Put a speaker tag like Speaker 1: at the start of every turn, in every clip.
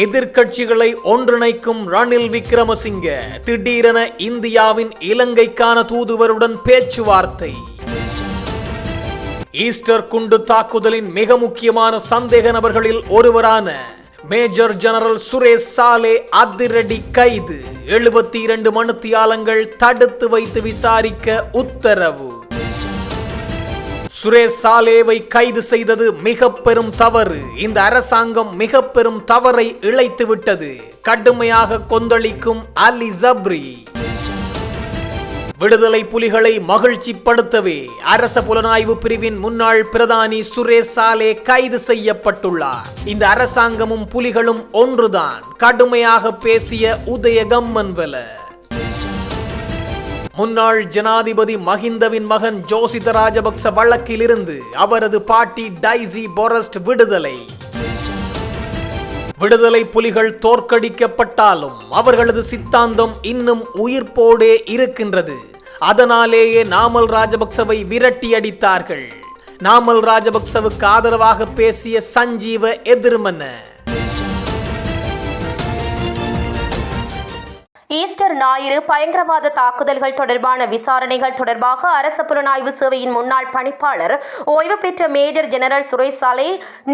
Speaker 1: எதிர்க்கட்சிகளை ஒன்றிணைக்கும் ரணில் விக்ரமசிங்க திடீரென இந்தியாவின் இலங்கைக்கான தூதுவருடன் பேச்சுவார்த்தை. ஈஸ்டர் குண்டு தாக்குதலின் மிக முக்கியமான சந்தேக நபர்களில் ஒருவரான மேஜர் ஜெனரல் சுரேஷ் சாலே அதிரடி கைது. 72 மணித்தியாலங்கள் தடுத்து வைத்து விசாரிக்க உத்தரவு. சுரேஷ் சாலேவை கைது செய்தது மிக பெரும் தவறு. இந்த அரசாங்கம் மிக பெரும் தவறை இழைத்து விட்டது. கடுமையாக கொந்தளிக்கும் அலி ஜப்ரி. விடுதலை புலிகளை மகிழ்ச்சிப்படுத்தவே அரச புலனாய்வு பிரிவின் முன்னாள் பிரதானி சுரேஷ் சாலே கைது செய்யப்பட்டுள்ளார். இந்த அரசாங்கமும் புலிகளும் ஒன்றுதான், கடுமையாக பேசிய உதய கம்மன்வெல. முன்னாள் ஜனாதிபதி மஹிந்தவின் மகன் ஜோசித ராஜபக்ச வழக்கில் இருந்து அவரது பாட்டி டைசி பொரஸ்ட் விடுதலை. விடுதலை புலிகள் தோற்கடிக்கப்பட்டாலும் அவர்களது சித்தாந்தம் இன்னும் உயிர்ப்போடே இருக்கின்றது. அதனாலேயே நாமல் ராஜபக்சவை விரட்டி அடித்தார்கள். நாமல் ராஜபக்சவுக்கு ஆதரவாக பேசிய சஞ்சீவ எதிர்மன.
Speaker 2: ஈஸ்டர் ஞாயிறு பயங்கரவாத தாக்குதல்கள் தொடர்பான விசாரணைகள் தொடர்பாக அரச புலனாய்வு சேவையின் முன்னாள் பணிப்பாளர் ஓய்வு பெற்ற மேஜர் ஜெனரல் சுரேஷ் சாலே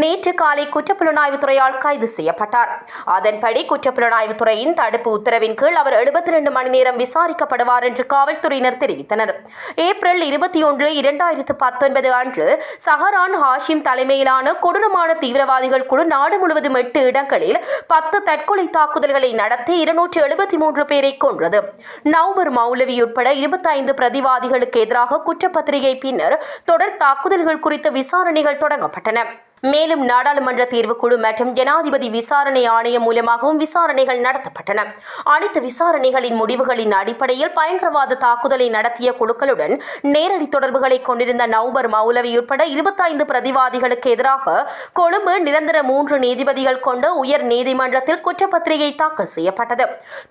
Speaker 2: நேற்று காலை குற்றப்புலனாய்வு துறையால் கைது செய்யப்பட்டார். அதன்படி குற்றப்புலனாய்வு துறையின் தடுப்பு உத்தரவின் கீழ் அவர் 72 மணி நேரம் விசாரிக்கப்படுவார் என்று காவல்துறையினர் தெரிவித்தனர். ஏப்ரல் 21, 2019 அன்று சஹரான் ஹாஷிம் தலைமையிலான கொடூரமான தீவிரவாதிகள் குழு நாடு முழுவதும் 8 இடங்களில் 10 தற்கொலை தாக்குதல்களை நடத்தி 273 பேரை கொன்றது. நவ்பர் மௌலவி உட்பட 25 பிரதிவாதிகளுக்கு எதிராக குற்றப்பத்திரிகை பின்னர் தொடர் தாக்குதல்கள் குறித்த விசாரணைகள் தொடங்கப்பட்டன. மேலும் நாடாளுமன்ற தேர்வுக்குழு மற்றும் ஜனாதிபதி விசாரணை ஆணையம் மூலமாகவும் விசாரணைகள் நடத்தப்பட்டன. அனைத்து விசாரணைகளின் முடிவுகளின் அடிப்படையில் பயங்கரவாத தாக்குதலை நடத்திய குழுக்களுடன் நேரடி தொடர்புகளை கொண்டிருந்த நவ்பர் மௌலவி உட்பட 25 பிரதிவாதிகளுக்கு எதிராக கொழும்பு நிரந்தர 3 நீதிபதிகள் கொண்ட உயர் நீதிமன்றத்தில் குற்றப்பத்திரிகை தாக்கல் செய்யப்பட்டது.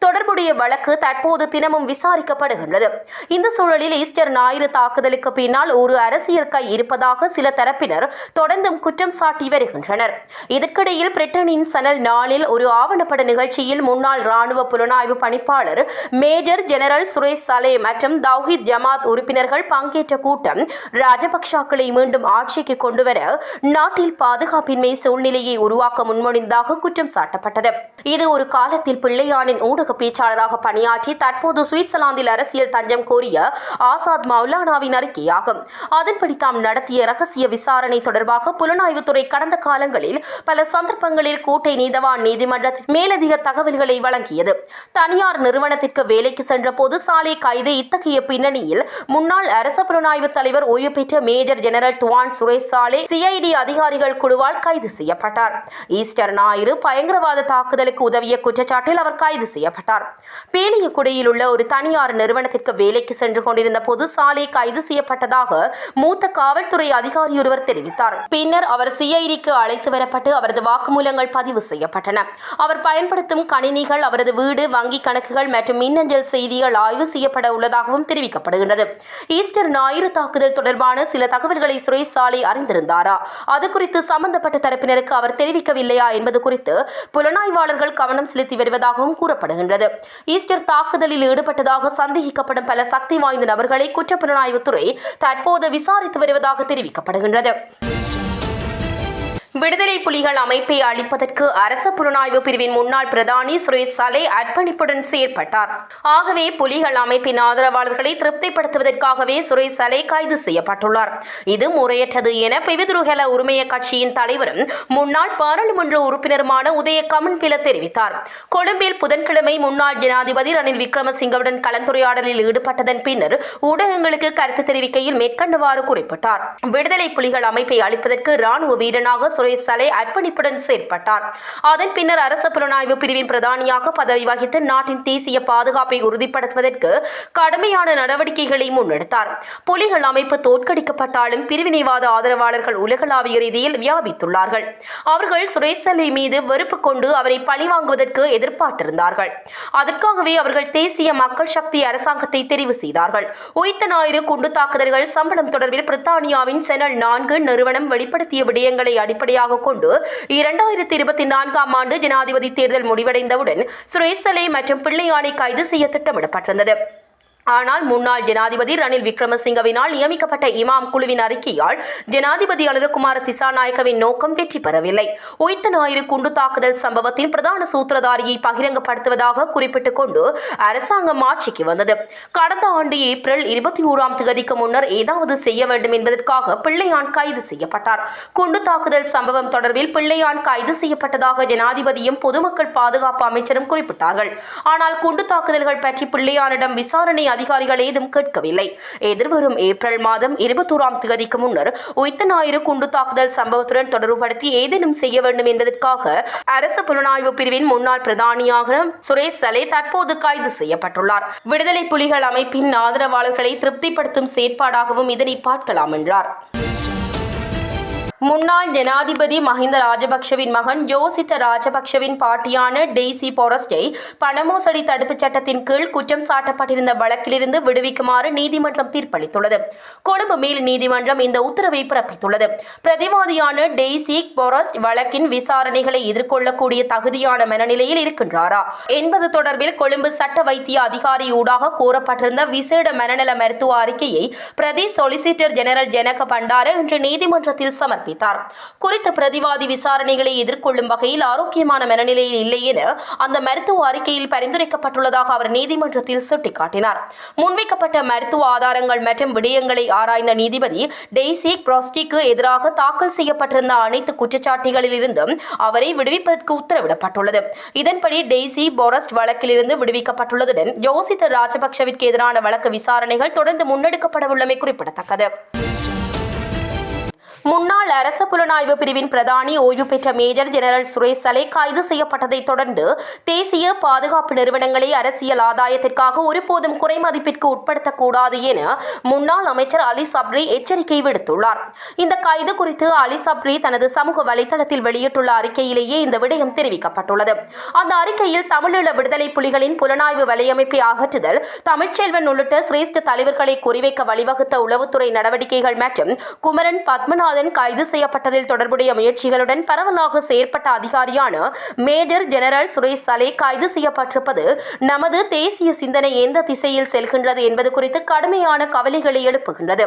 Speaker 2: தொடர்புடைய வழக்கு தற்போது தினமும் விசாரிக்கப்படுகின்றது. இந்த சூழலில் ஈஸ்டர் ஞாயிறு தாக்குதலுக்கு பின்னால் ஒரு அரசியல் கை இருப்பதாக சில தரப்பினர் தொடர்ந்தும் குற்றம் சாட்டி வருகின்றனர். இதற்கிடையில் பிரிட்டனின் சனல் நாளில் ஒரு ஆவணப்பட நிகழ்ச்சியில் முன்னாள் ராணுவ புலனாய்வு பணிப்பாளர் மேஜர் ஜெனரல் சுரேஷ் சாலே மற்றும் தௌஹித் ஜமாத் உறுப்பினர்கள் பங்கேற்ற கூட்டம் ராஜபக்சாக்களை மீண்டும் ஆட்சிக்கு கொண்டுவர நாட்டில் பாதுகாப்பின்மை சூழ்நிலையை உருவாக்க முன்மொழிந்ததாக குற்றம் சாட்டப்பட்டது. இது ஒரு காலத்தில் பிள்ளையானின் ஊடக பேச்சாளராக பணியாற்றி தற்போது சுவிட்சர்லாந்தில் அரசியல் தஞ்சம் கோரிய ஆசாத் மௌலானாவின் அறிக்கையாகும். அதன்படி தாம் நடத்திய ரகசிய விசாரணை தொடர்பாக புலனாய்வு துறை கடந்த காலங்களில் பல சந்தர்ப்பங்களில் கோட்டை நீதவான் நீதிமன்றத்தில் மேலதிக தகவல்களை வழங்கியது. தனியார் நிறுவனத்திற்கு வேலைக்கு சென்ற போது சாலே கைது. இத்தகைய பின்னணியில் முன்னாள் அரச புலனாய்வு தலைவர் ஓய்வு பெற்ற மேஜர் ஜெனரல் துவான் சுரேஷ் சாலே CID அதிகாரிகள் குழுவால் கைது செய்யப்பட்டார். ஈஸ்டர் ஞாயிறு பயங்கரவாத தாக்குதலுக்கு உதவிய குற்றச்சாட்டில் அவர் கைது செய்யப்பட்டார். பேலியகுடியில் உள்ள ஒரு தனியார் நிறுவனத்திற்கு வேலைக்கு சென்று கொண்டிருந்த போது சாலே கைது செய்யப்பட்டதாக மூத்த காவல்துறை அதிகாரியொருவர் தெரிவித்தார். பின்னர் அவர் CIDக்கு அழைத்து வரப்பட்டு அவரது வாக்குமூலங்கள் பதிவு செய்யப்பட்டன. அவர் பயன்படுத்தும் கணினிகள், அவரது வீடு, வங்கி கணக்குகள் மற்றும் மின்னஞ்சல் செய்திகள் ஆய்வு செய்யப்பட உள்ளதாகவும் தெரிவிக்கப்படுகின்றது. ஈஸ்டர் ஞாயிறு தாக்குதல் தொடர்பான சில தகவல்களை சுரேஷ் சாலே அறிந்திருந்தாரா, அது குறித்து சம்பந்தப்பட்ட தரப்பினருக்கு அவர் தெரிவிக்கவில்லையா என்பது குறித்து புலனாய்வாளர்கள் கவனம் செலுத்தி வருவதாகவும் கூறப்படுகின்றது. ஈஸ்டர் தாக்குதலில் ஈடுபட்டதாக சந்தேகிக்கப்படும் பல சக்தி வாய்ந்த நபர்களை குற்றப்புலனாய்வுத்துறை தற்போது விசாரித்து வருவதாக தெரிவிக்கப்படுகின்றது. விடுதலை புலிகள் அமைப்பை அழிப்பதற்கு அரச புலனாய்வு பிரிவின் முன்னாள் பிரதானி சுரேஷ் சாலே அர்ப்பணிப்புடன் செயற்பட்டார். ஆகவே புலிகள் அமைப்பின் ஆதரவாளர்களை திருப்திப்படுத்துவதற்காகவே சுரேஷ் சாலே கைது செய்யப்பட்டுள்ளார். இது முறையற்றது என பிவிதுருகல உரிமைய கட்சியின் தலைவரும் முன்னாள் பாராளுமன்ற உறுப்பினருமான உதய கம்மன்பில தெரிவித்தார். கொழும்பில் புதன்கிழமை முன்னாள் ஜனாதிபதி ரணில் விக்ரமசிங்கவுடன் கலந்துரையாடலில் ஈடுபட்டதன் பின்னர் ஊடகங்களுக்கு கருத்து தெரிவிக்கையில் மேற்கண்டவாறு குறிப்பிட்டார். விடுதலை புலிகள் அமைப்பை அழிப்பதற்கு ராணுவ வீரனாக சுரேஷ் சாலே அர்ப்பணிப்புடன் செயற்பட்டார். அதன் பின்னர் அரச புலனாய்வு பிரிவின் பிரதானியாக பதவி வகித்து நாட்டின் தேசிய பாதுகாப்பை உறுதிப்படுத்துவதற்கு கடுமையான நடவடிக்கைகளை முன்னெடுத்தார். புலிகள் அமைப்பு தோற்கடிக்கப்பட்டாலும் பிரிவினைவாத ஆதரவாளர்கள் உலகளாவிய ரீதியில் வியாபித்துள்ளார்கள். அவர்கள் சுரேஷ் சாலே மீது வெறுப்பு கொண்டு அவரை பழிவாங்குவதற்கு எதிர்பார்த்திருந்தார்கள். அதற்காகவே அவர்கள் தேசிய மக்கள் சக்தி அரசாங்கத்தை தெரிவு செய்தார்கள். உயிர்த்த ஞாயிறு குண்டு தாக்குதல்கள் சம்பளம் தொடர்பில் பிரித்தானியாவின் சேனல் 4 நிறுவனம் வெளிப்படுத்திய விடயங்களை அடிப்படையாக அடிப்படையாக கொண்டு 2024ஆம் ஆண்டு ஜனாதிபதி தேர்தல் முடிவடைந்தவுடன் சுரேஷ் சலே மற்றும் பிள்ளையானை கைது செய்ய திட்டமிடப்பட்டிருந்தது. ஆனால் முன்னாள் ஜனாதிபதி ரணில் விக்ரமசிங்கவினால் நியமிக்கப்பட்ட இமாம் குழுவின் அறிக்கையால் ஜனாதிபதி அனுரகுமார திசாநாயக்கவின் நோக்கம் வெற்றி பெறவில்லை. உயிர்த்த ஞாயிறு குண்டு தாக்குதல் சம்பவத்தின் பிரதான சூத்திரதாரியை பகிரங்கப்படுத்துவதாக குறிப்பிட்டுக் கொண்டு அரசாங்கம் ஆட்சிக்கு வந்தது. கடந்த ஆண்டு ஏப்ரல் 21ஆம் தேதிக்கு முன்னர் ஏதாவது செய்ய வேண்டும் என்பதற்காக பிள்ளையான் கைது செய்யப்பட்டார். குண்டு தாக்குதல் சம்பவம் தொடர்பில் பிள்ளையான் கைது செய்யப்பட்டதாக ஜனாதிபதியும் பொதுமக்கள் பாதுகாப்பு அமைச்சரும் குறிப்பிட்டார்கள். ஆனால் குண்டு தாக்குதல்கள் பற்றி பிள்ளையானிடம் விசாரணை அதிகாரிகள் ஏதும் கேட்கவில்லை. எதிர்வரும் ஏப்ரல் மாதம் 21ஆம் தேதிக்கு முன்னர் உயிர்த்த ஞாயிறு குண்டு தாக்குதல் சம்பவத்துடன் தொடர்புபடுத்தி ஏதேனும் செய்ய வேண்டும் என்பதற்காக அரசு புலனாய்வு பிரிவின் முன்னாள் பிரதானியாக சுரேஷ் சலே தற்போது கைது செய்யப்பட்டுள்ளார். விடுதலை புலிகள் அமைப்பின் ஆதரவாளர்களை திருப்திப்படுத்தும் செயற்பாடாகவும் இதனை பார்க்கலாம் என்றார். முன்னாள் ஜனாதிபதி மஹிந்த ராஜபக்ஷவின் மகன் யோசித்த ராஜபக்ஷவின் பாட்டியான டெய்சி போரஸ்டை பண மோசடி தடுப்புச் சட்டத்தின் கீழ் குற்றம் சாட்டப்பட்டிருந்த வழக்கிலிருந்து விடுவிக்குமாறு நீதிமன்றம் தீர்ப்பளித்துள்ளது. கொழும்பு மேல் நீதிமன்றம் இந்த உத்தரவை பிறப்பித்துள்ளது. பிரதிவாதியான டெய்சி போரஸ்ட் வழக்கின் விசாரணைகளை எதிர்கொள்ளக்கூடிய தகுதியான மனநிலையில் இருக்கின்றாரா என்பது தொடர்பில் கொழும்பு சட்ட வைத்திய அதிகாரி ஊடாக கோரப்பட்டிருந்த விசேட மனநல மருத்துவ அறிக்கையை பிரதி சொலிசிட்டர் ஜெனரல் ஜனக பண்டார இன்று நீதிமன்றத்தில் சமர்ப்பித்தார். குறித்த பிரதிவாதி விசாரணைகளை எதிர்கொள்ளும் வகையில் ஆரோக்கியமான மனநிலையில் இல்லை என அந்த மருத்துவ அறிக்கையில் பரிந்துரைக்கப்பட்டுள்ளதாக அவர் நீதிமன்றத்தில் சுட்டிக்காட்டினார். முன்வைக்கப்பட்ட மருத்துவ ஆதாரங்கள் மற்றும் விடயங்களை ஆராய்ந்த நீதிபதி டெய்சி போரஸ்டிக்கு எதிராக தாக்கல் செய்யப்பட்டிருந்த அனைத்து குற்றச்சாட்டுகளிலிருந்தும் அவரை விடுவிப்பதற்கு உத்தரவிடப்பட்டுள்ளது. இதன்படி டெய்சி போரஸ்ட் வழக்கிலிருந்து விடுவிக்கப்பட்டுள்ளதுடன் யோசித்த ராஜபக்ஷவிற்கு எதிரான வழக்கு விசாரணைகள் தொடர்ந்து முன்னெடுக்கப்படவுள்ளமை குறிப்பிடத்தக்கது. முன்னாள் அரச புலனாய்வு பிரிவின் பிரதானி ஓய்வு பெற்ற மேஜர் ஜெனரல் சுரேஷ் சலே கைது செய்யப்பட்டதை தொடர்ந்து தேசிய பாதுகாப்பு நிறுவனங்களை அரசியல் ஆதாயத்திற்காக ஒருபோதும் குறைமதிப்பிற்கு உட்படுத்தக்கூடாது என முன்னாள் அமைச்சர் அலி சப்ரி எச்சரிக்கை விடுத்துள்ளார். இந்த கைது குறித்து அலி சப்ரி தனது சமூக வலைதளத்தில் வெளியிட்டுள்ள அறிக்கையிலேயே இந்த விடயம் தெரிவிக்கப்பட்டுள்ளது. அந்த அறிக்கையில் தமிழீழ விடுதலை புலிகளின் புலனாய்வு வலையமைப்பை அகற்றுதல், தமிழ்ச்செல்வன் உள்ளிட்ட சிரேஷ்ட தலைவர்களை குறிவைக்க வழிவகுத்த உளவுத்துறை நடவடிக்கைகள் மற்றும் குமரன் பத்மநாதன் கைது செய்யப்பட்டதில் தொடர்புடைய முயற்சிகளுடன் பரவலாக செயற்பட்ட அதிகாரியான மேஜர் ஜெனரல் சுரேஷ் சலே கைது செய்யப்பட்டிருப்பது நமது தேசிய சிந்தனை எந்த திசையில் செல்கின்றது என்பது குறித்து கடுமையான கவலைகளை எழுப்புகின்றது.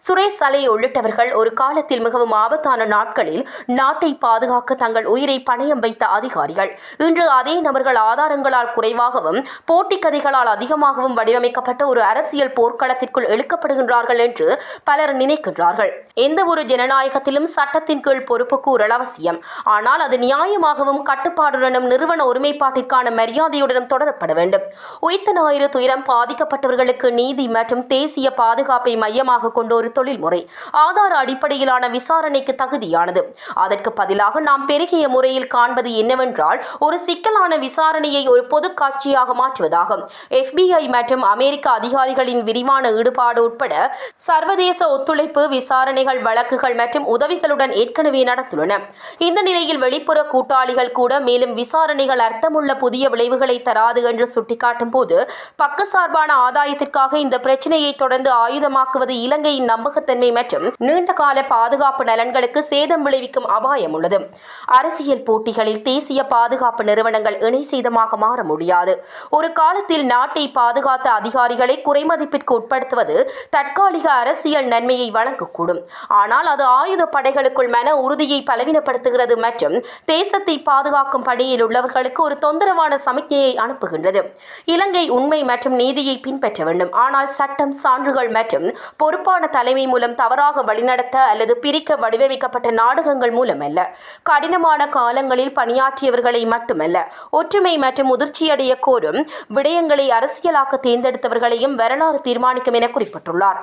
Speaker 2: சுரேஷ் சலே உள்ளிட்டவர்கள் ஒரு காலத்தில் மிகவும் ஆபத்தான நாட்களில் நாட்டை பாதுகாக்க தங்கள் உயிரை பணயம் வைத்த அதிகாரிகள். இன்று அதே நபர்கள் ஆதாரங்களால் குறைவாகவும் போட்டி கதைகளால் அதிகமாகவும் வடிவமைக்கப்பட்ட ஒரு அரசியல் போர்க்களத்திற்குள் இழுக்கப்படுகின்றார்கள் என்று பலர் நினைக்கின்றார்கள். எந்த ஒரு ஜனநாயகத்திலும் சட்டத்தின் கீழ் பொறுப்பு கூறல் அவசியம். ஆனால் அது நியாயமாகவும் கட்டுப்பாடுடனும் நிறுவன ஒருமைப்பாட்டிற்கான மரியாதையுடனும் தொடரப்பட வேண்டும். உயிர்த்த ஞாயிறு துயரம் பாதிக்கப்பட்டவர்களுக்கு நீதி மற்றும் தேசிய பாதுகாப்பை மையமாக கொண்ட ஒரு தொழில்முறை ஆதார அடிப்படையிலான விசாரணைக்கு தகுதியானது. அதற்கு பதிலாக நாம் பெருகிய முறையில் காண்பது என்னவென்றால் ஒரு சிக்கலான விசாரணையை ஒரு பொது காட்சியாக மாற்றுவதாகும். FBI மற்றும் அமெரிக்க அதிகாரிகளின் விரிவான ஈடுபாடு உட்பட சர்வதேச ஒத்துழைப்பு விசாரணைகள் வழக்குகள் மற்றும் உதவிகளுடன் ஏற்கனவே நடந்துள்ளன. இந்த நிலையில் வெளிப்புற கூட்டாளிகள் கூட மேலும் விசாரணைகள் அர்த்தமுள்ள புதிய விளைவுகளை தராது என்று சுட்டிக்காட்டும் போது பக்கசார்பான ஆதாயத்திற்காக இந்த பிரச்சனையை தொடர்ந்து ஆயுதமாக்குவது இலங்கையின் நம்பகத்தன்மை மற்றும் நீண்டகால பாதுகாப்பு நலன்களுக்கு சேதம் விளைவிக்கும் அபாயம் உள்ளது. அரசியல் போட்டிகளில் தேசிய பாதுகாப்பு நிறுவனங்கள் இணை சேதமாக மாற முடியாது. ஒரு காலத்தில் நாட்டை பாதுகாத்த அதிகாரிகளை குறைமதிப்பிற்கு உட்படுத்துவது தற்காலிக அரசியல் நன்மையை வழங்கக்கூடும். ஆனால் அது ஆயுத படைகளுக்குள் மன உறுதியை பலவீனப்படுத்துகிறது மற்றும் தேசத்தை பாதுகாக்கும் பணியில் உள்ளவர்களுக்கு ஒரு தொந்தரவான சமிக்ஞையை அனுப்புகின்றது. இலங்கை உண்மை மற்றும் நீதியை பின்பற்ற வேண்டும். ஆனால் சட்டம், சான்றுகள் மற்றும் பொறுப்பான தலைமை மூலம் தவறாக வழிநடத்த அல்லது பிரிக்க வடிவமைக்கப்பட்ட நாடகங்கள் மூலமல்ல. கடினமான காலங்களில் பணியாற்றியவர்களை மட்டுமல்ல, ஒற்றுமை மற்றும் முதிர்ச்சியடைய கோரும் விடயங்களை அரசியலாக்க தேர்ந்தெடுத்தவர்களையும் வரலாறு தீர்மானிக்கும் என குறிப்பிட்டுள்ளார்.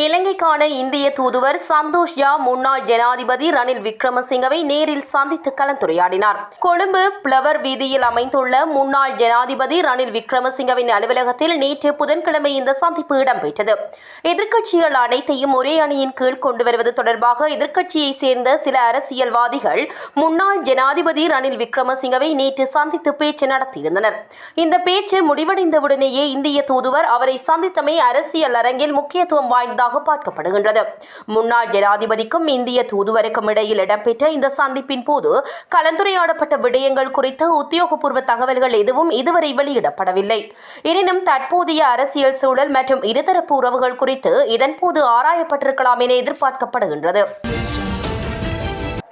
Speaker 2: இலங்கைக்கான இந்திய தூதுவர் சந்தோஷ் ஜா முன்னாள் ஜனாதிபதி ரணில் விக்ரமசிங்கவை நேரில் சந்தித்து கலந்துரையாடினார். கொழும்பு பிளவர் வீதியில் அமைந்துள்ள முன்னாள் ஜனாதிபதி ரணில் விக்ரமசிங்கவின் அலுவலகத்தில் நேற்று புதன்கிழமை இந்த சந்திப்பு இடம்பெற்றது. எதிர்க்கட்சிகள் அனைத்தையும் ஒரே அணியின் கீழ் கொண்டு வருவது தொடர்பாக எதிர்க்கட்சியை சேர்ந்த சில அரசியல்வாதிகள் முன்னாள் ஜனாதிபதி ரணில் விக்ரமசிங்கவை நேற்று சந்தித்து பேச்சு நடத்தியிருந்தனர். இந்த பேச்சு முடிவடைந்தவுடனேயே இந்திய தூதுவர் அவரை சந்தித்தமை அரசியல் அரங்கில் முக்கியத்துவம் வாய்ந்ததாக வருவதாக பார்க்கப்படுகின்றது. முன்னாள் ஜனாதிபதிக்கும் இந்திய தூதுவருக்கும் இடையில் இடம்பெற்ற இந்த சந்திப்பின் போது கலந்துரையாடப்பட்ட விடயங்கள் குறித்து உத்தியோகபூர்வ தகவல்கள் எதுவும் இதுவரை வெளியிடப்படவில்லை. எனினும் தற்போதைய அரசியல் சூழல் மற்றும் இருதரப்பு உறவுகள் குறித்து இதன்போது ஆராயப்பட்டிருக்கலாம் என எதிர்பார்க்கப்படுகின்றது.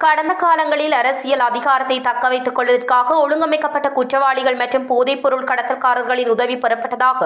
Speaker 2: கடந்த காலங்களில் அரசியல் அதிகாரத்தை தக்க வைத்துக் கொள்வதற்காக ஒழுங்கமைக்கப்பட்ட குற்றவாளிகள் மற்றும் போதைப்பொருள் கடத்தல்காரர்களின் உதவி பெறப்பட்டதாக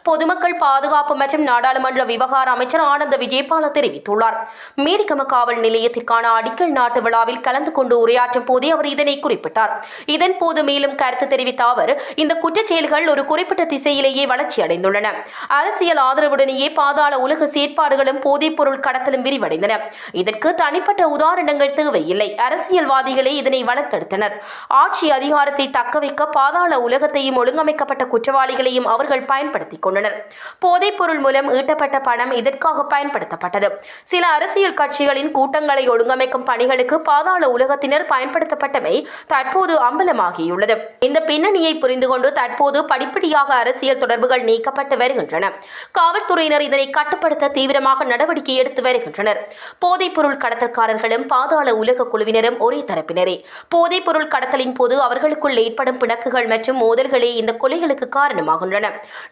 Speaker 2: பொதுமக்கள் பாதுகாப்பு மற்றும் நாடாளுமன்ற விவகார அமைச்சர் ஆனந்த விஜயபால தெரிவித்துள்ளார். மீரிகம காவல் நிலையத்திற்கான அடிக்கல் நாட்டு விழாவில் கலந்து கொண்டு உரையாற்றும் போதே அவர் இதனை குறிப்பிட்டார். இதன்போது மேலும் கருத்து தெரிவித்த அவர், இந்த குற்றச்செயல்கள் ஒரு குறிப்பிட்ட திசையிலேயே வளர்ச்சி அடைந்துள்ளன. அரசியல் ஆதரவுடனேயே பாதாள உலக செயற்பாடுகளும் போதைப்பொருள் கடத்தலும் விரிவடைந்தன. இதற்கு தனிப்பட்ட உதாரணங்கள் தேவையில்லை. அரசியல்வாதிகளே இதனை வளர்த்தெடுத்தனர். ஆட்சி அதிகாரத்தை தக்கவைக்க பாதாள உலகத்தையும் ஒழுங்கமைக்கப்பட்ட குற்றவாளிகளையும் அவர்கள் பயன்படுத்திக் கொண்டனர். போதைப்பொருள் மூலம் ஈட்டப்பட்ட பணம் இதற்காக பயன்படுத்தப்பட்டது. சில அரசியல் கட்சிகளின் கூட்டங்களை ஒழுங்கமைக்கும் பணிகளுக்கு பாதாள உலகத்தினர் பயன்படுத்தப்பட்டமை தற்போது அம்பலமாகியுள்ளது. இந்த பின்னணியை புரிந்து கொண்டு தற்போது படிப்படியாக அரசியல் தொடர்புகள் நீக்கப்பட்டு வருகின்றன. காவல்துறையினர் இதனை கட்டுப்படுத்த தீவிரமாக நடவடிக்கை எடுத்து வருகின்றனர். போதைப்பொருள் கடத்தல்காரர்களும் பாதாள உலக குழுவினரும் ஒரே தரப்பினரே. போதைப் பொருள் கடத்தலின் போது அவர்களுக்குள் ஏற்படும் பிணக்குகள் மற்றும் மோதல்களே இந்த கொலைகளுக்கு காரணமாகின்றன.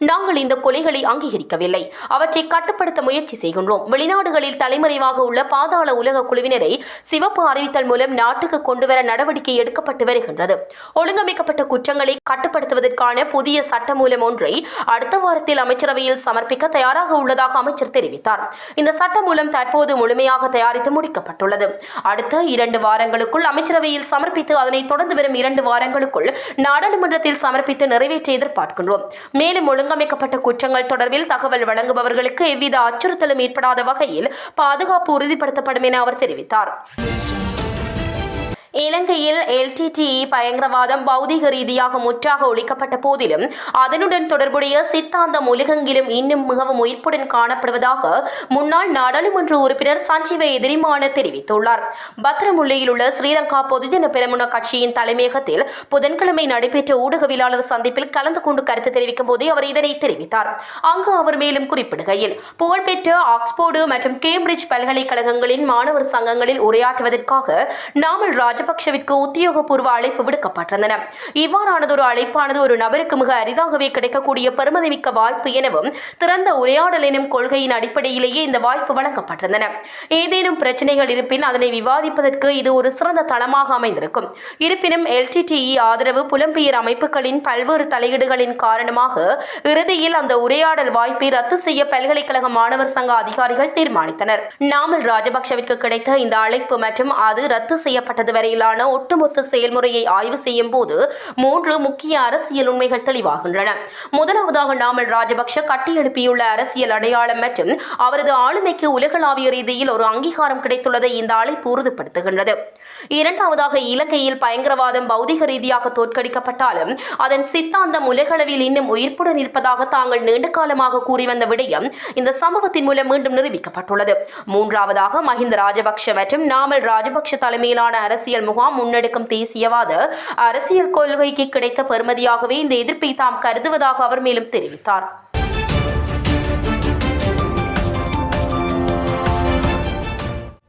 Speaker 2: நாங்கள் இந்த கொலைகளை அங்கீகரிக்கவில்லை. அவற்றை கட்டுப்படுத்த முயற்சி செய்கின்றோம். வெளிநாடுகளில் தலைமறைவாக உள்ள பாதாள உலக குழுவினரை சிவப்பு அறிவித்தல் மூலம் நாட்டுக்கு கொண்டுவர நடவடிக்கை எடுக்கப்பட்டு வருகின்றது. ஒழுங்கமைக்கப்பட்ட குற்றங்களை கட்டுப்படுத்துவதற்கான புதிய சட்டமூலம் ஒன்றை அடுத்த வாரத்தில் அமைச்சரவையில் சமர்ப்பிக்க தயாராக உள்ளதாக அமைச்சர் தெரிவித்தார். இந்த சட்டமூலம் தற்போது முழுமையாக தயாரித்து முடிக்கப்பட்டுள்ளது. அடுத்த 2 வாரங்களுக்குள் அமைச்சரவையில் சமர்ப்பித்து அதனைத் தொடர்ந்து வரும் 2 வாரங்களுக்குள் நாடாளுமன்றத்தில் சமர்ப்பித்து நிறைவேற்ற எதிர்பார்க்கின்றோம். மேலும் ஒழுங்கமைக்கப்பட்ட குற்றங்கள் தொடர்பில் தகவல் வழங்குபவர்களுக்கு எவ்வித அச்சுறுத்தலும் ஏற்படாத வகையில் பாதுகாப்பு உறுதிப்படுத்தப்படும் என அவர் தெரிவித்தார். இலங்கையில் LTTE பயங்கரவாதம் பௌதிக ரீதியாக முற்றாக ஒழிக்கப்பட்ட போதிலும் அதனுடன் தொடர்புடைய சித்தாந்தம் உலகெங்கிலும் இன்னும் மிகவும் உயிர்ப்புடன் காணப்படுவதாக முன்னாள் நாடாளுமன்ற உறுப்பினர் சஞ்சீவ எதிரிமான தெரிவித்துள்ளார். பத்திரமுல்லையில் உள்ள ஸ்ரீலங்கா பொதுஜன பெரமுன கட்சியின் தலைமையகத்தில் புதன்கிழமை நடைபெற்ற ஊடகவியலாளர் சந்திப்பில் கலந்து கொண்டு கருத்து தெரிவிக்கும் போதே அவர் இதனை தெரிவித்தார். அங்கு அவர் மேலும் குறிப்பிடுகையில், புகழ்பெற்ற ஆக்ஸ்போர்டு மற்றும் கேம்பிரிட்ஜ் பல்கலைக்கழகங்களின் மாணவர் சங்கங்களில் உரையாற்றுவதற்காக நாமல் ராஜபக்ஷவிற்கு உத்தியோகபூர்வ அழைப்பு விடுக்கப்பட்டிருந்தன. இவ்வாறானதொரு அழைப்பானது ஒரு நபருக்கு மிக அரிதாகவே கிடைக்கக்கூடிய பெருமதிமிக்க வாய்ப்பு எனவும் திறந்த உரையாடல் எனும் கொள்கையின் அடிப்படையிலேயே இந்த வாய்ப்பு வழங்கப்பட்டிருந்தன. ஏதேனும் பிரச்சனைகள் இருப்பின் அதனை விவாதிப்பதற்கு இது ஒரு சிறந்த தளமாக அமைந்திருக்கும். இருப்பினும் LTTE ஆதரவு புலம்பெயர் அமைப்புகளின் பல்வேறு தலையீடுகளின் காரணமாக இறுதியில் அந்த உரையாடல் வாய்ப்பை ரத்து செய்ய பல்கலைக்கழக மாணவர் சங்க அதிகாரிகள் தீர்மானித்தனர். நாமல் ராஜபக்ஷவிற்கு கிடைத்த இந்த அழைப்பு மற்றும் அது ரத்து செய்யப்பட்டது வரையிலான ஒட்டுமொத்த செயல்முறையை ஆய்வு செய்யும் போது 3 முக்கிய அரசியல் உண்மைகள் தெளிவாகின்றன. முதலாவதாக, நாமல் ராஜபக்ஷ கட்டியெழுப்பியுள்ள அரசியல் அடையாளம் மற்றும் அவரது ஆளுமைக்கு உலகளாவிய ரீதியில் ஒரு அங்கீகாரம் கிடைத்துள்ளதை இந்த அழைப்பு உறுதிப்படுத்துகின்றது. இரண்டாவதாக, இலங்கையில் பயங்கரவாதம் பௌதிக ரீதியாக தோற்கடிக்கப்பட்டாலும் அதன் சித்தாந்தம் உலகளவில் இன்னும் உயிர்ப்புடன் இருப்பதாக தாங்கள் நீண்ட காலமாக கூறி வந்த விடயம் இந்த சம்பவத்தின் மூலம் மீண்டும் நிரூபிக்கப்பட்டுள்ளது. மூன்றாவதாக, மஹிந்த ராஜபக்ஷ மற்றும் நாமல் ராஜபக்ஷ தலைமையிலான அரசியல் முகாம் முன்னெடுக்கும் தேசியவாத அரசியல் கொள்கைக்கு கிடைத்த பெறுமதியாகவே இந்த எதிர்ப்பை தாம் கருதுவதாக அவர் மேலும் தெரிவித்தார்.